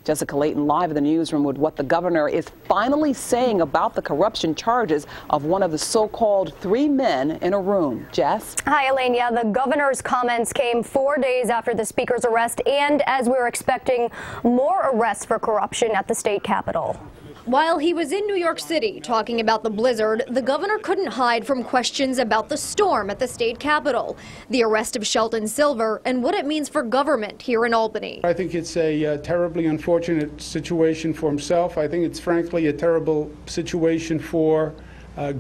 Jessica Layton live in the newsroom with what the governor is finally saying about the corruption charges of one of the so-called three men in a room. Jess? Hi, Elaine. Yeah, the governor's comments came 4 days after the speaker's arrest and as we're expecting more arrests for corruption at the state capitol. While he was in New York City talking about the blizzard, the governor couldn't hide from questions about the storm at the state capitol, the arrest of Sheldon Silver, and what it means for government here in Albany. I think it's a terribly unfortunate situation for himself. I think it's frankly a terrible situation for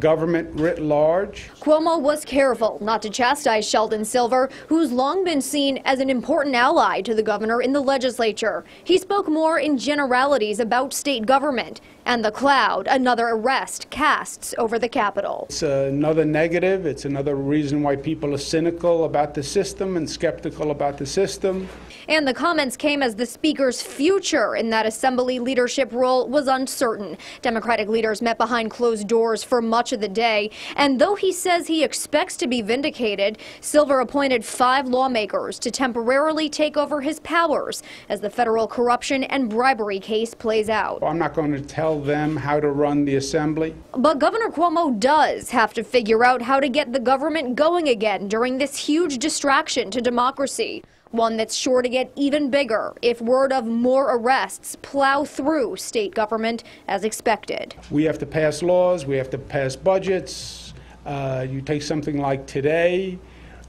government writ large. Cuomo was careful not to chastise Sheldon Silver, who's long been seen as an important ally to the governor in the legislature. He spoke more in generalities about state government and the cloud another arrest casts over the Capitol. It's another negative. It's another reason why people are cynical about the system and skeptical about the system. And the comments came as the speaker's future in that assembly leadership role was uncertain. Democratic leaders met behind closed doors for much of the day. And though he says he expects to be vindicated, Silver appointed 5 lawmakers to temporarily take over his powers as the federal corruption and bribery case plays out. I'm not going to tell them how to run the assembly. But Governor Cuomo does have to figure out how to get the government going again during this huge distraction to democracy. One that's sure to get even bigger if word of more arrests plow through state government as expected. We have to pass laws, we have to pass budgets. You take something like today,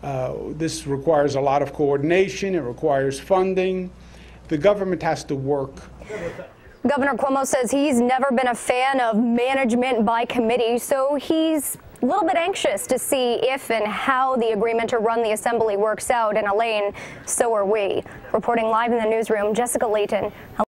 this requires a lot of coordination, it requires funding. The government has to work. Governor Cuomo says he's never been a fan of management by committee, so he's a little bit anxious to see if and how the agreement to run the assembly works out. And Elaine, so are we. Reporting live in the newsroom, Jessica Layton.